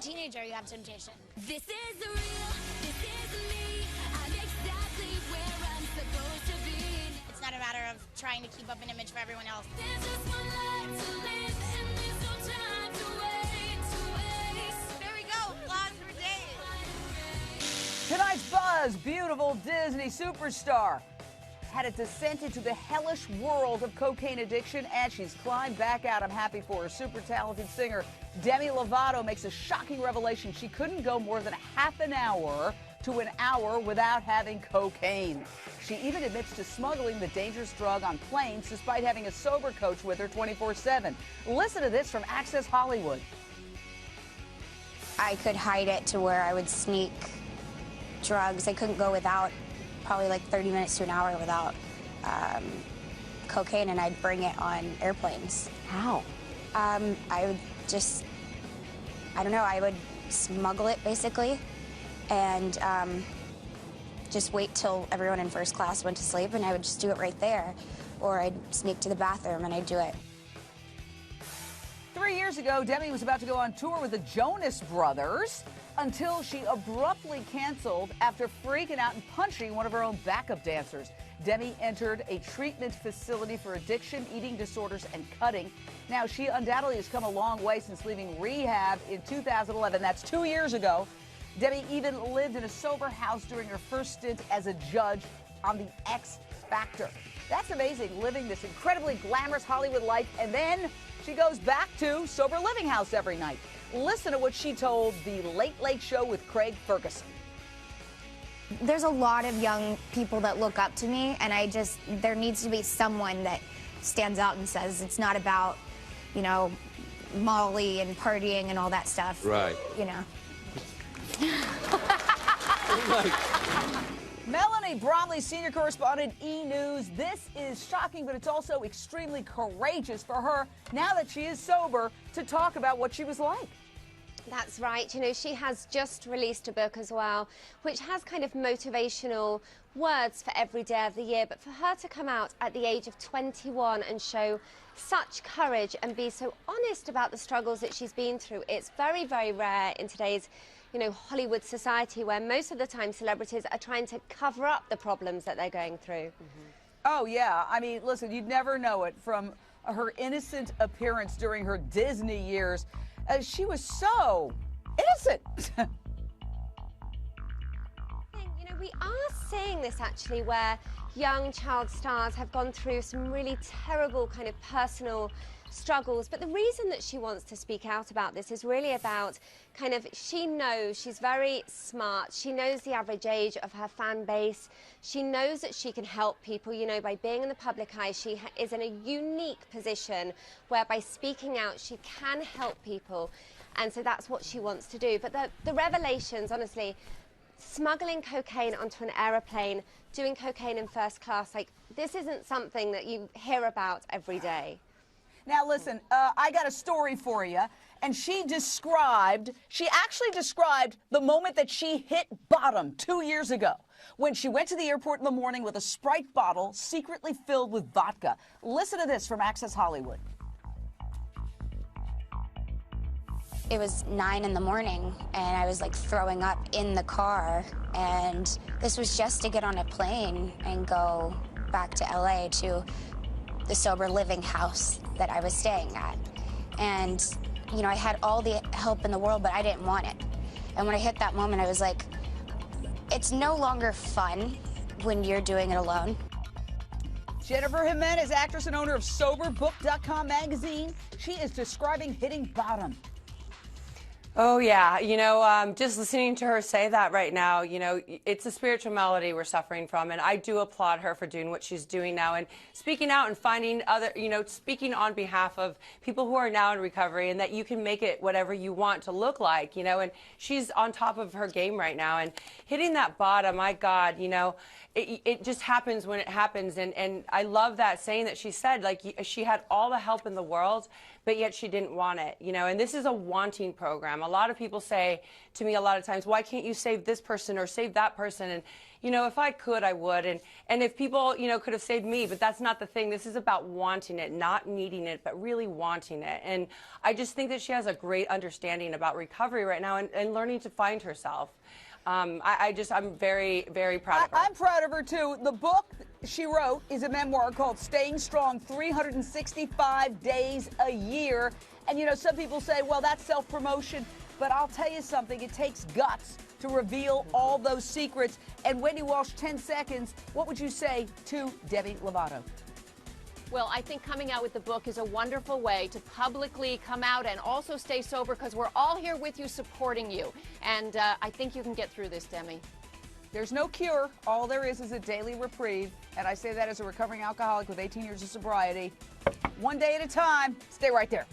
teenager, you have temptation. This is real, this is me. I'm exactly where I'm supposed to be. It's not a matter of trying to keep up an image for everyone else. There's just one life to live, and there's no time to waste. There we go, vlogs for days. Tonight's buzz, beautiful Disney superstar had a descent into the hellish world of cocaine addiction, and she's climbed back out. I'm happy for her. Super talented singer Demi Lovato makes a shocking revelation. She couldn't go more than a half an hour to an hour without having cocaine. She even admits to smuggling the dangerous drug on planes despite having a sober coach with her 24/7. Listen to this from Access Hollywood. I could hide it to where I would sneak drugs. I couldn't go without probably like 30 minutes to an hour without cocaine, and I'd bring it on airplanes. How? I would just, I don't know, I would smuggle it basically, and just wait till everyone in first class went to sleep, and I would just do it right there. Or I'd sneak to the bathroom and I'd do it. 3 years ago, Demi was about to go on tour with the Jonas Brothers until she abruptly canceled after freaking out and punching one of her own backup dancers. Demi entered a treatment facility for addiction, eating disorders, and cutting. Now, she undoubtedly has come a long way since leaving rehab in 2011. That's 2 years ago. Demi even lived in a sober house during her first stint as a judge on The X Factor. That's amazing, living this incredibly glamorous Hollywood life, and then she goes back to sober living house every night. Listen to what she told the Late Late Show with Craig Ferguson. There's a lot of young people that look up to me, and there needs to be someone that stands out and says it's not about, you know, Molly and partying and all that stuff. Right. You know. Melanie Bromley, senior correspondent, E! News. This is shocking, but it's also extremely courageous for her, now that she is sober, to talk about what she was like. That's right. You know, she has just released a book as well, which has kind of motivational words for every day of the year. But for her to come out at the age of 21 and show such courage and be so honest about the struggles that she's been through, it's very, very rare in today's, you know, Hollywood society, where most of the time celebrities are trying to cover up the problems that they're going through. Oh, yeah. I mean, listen, you'd never know it from her innocent appearance during her Disney years. She was so innocent. You know, we are seeing this actually, where young child stars have gone through some really terrible kind of personal struggles, but the reason that she wants to speak out about this is really about kind of, she knows she's very smart, she knows the average age of her fan base, she knows that she can help people, you know, by being in the public eye. She is in a unique position where by speaking out she can help people, and so that's what she wants to do. But the revelations, honestly, smuggling cocaine onto an aeroplane, doing cocaine in first class, like, this isn't something that you hear about every day. Now, listen, I got a story for you, and she actually described the moment that she hit bottom 2 years ago, when she went to the airport in the morning with a Sprite bottle secretly filled with vodka. Listen to this from Access Hollywood. It was 9 in the morning, and I was like throwing up in the car, and this was just to get on a plane and go back to LA to the sober living house that I was staying at. And, you know, I had all the help in the world, but I didn't want it. And when I hit that moment, I was like, it's no longer fun when you're doing it alone. Jennifer Jimenez, actress and owner of SoberBook.com magazine. She is describing hitting bottom. Oh, yeah. You know, just listening to her say that right now, you know, it's a spiritual malady we're suffering from. And I do applaud her for doing what she's doing now and speaking out and finding other, you know, speaking on behalf of people who are now in recovery, and that you can make it whatever you want to look like, you know, and she's on top of her game right now. And hitting that bottom, my God, you know, it just happens when it happens. And I love that saying that she said, like, she had all the help in the world, but yet she didn't want it, you know, and this is a wanting program. A lot of people say to me a lot of times, why can't you save this person or save that person? And, you know, if I could, I would. And if people, you know, could have saved me, but that's not the thing. This is about wanting it, not needing it, but really wanting it. And I just think that she has a great understanding about recovery right now and learning to find herself. I'm very, very proud of her. I'm proud of her, too. The book she wrote is a memoir called Staying Strong, 365 Days a Year. And, you know, some people say, well, that's self-promotion. But I'll tell you something, it takes guts to reveal all those secrets. And Wendy Walsh, 10 seconds, what would you say to Demi Lovato? Well, I think coming out with the book is a wonderful way to publicly come out and also stay sober, because we're all here with you, supporting you. And I think you can get through this, Demi. There's no cure. All there is a daily reprieve. And I say that as a recovering alcoholic with 18 years of sobriety. One day at a time. Stay right there.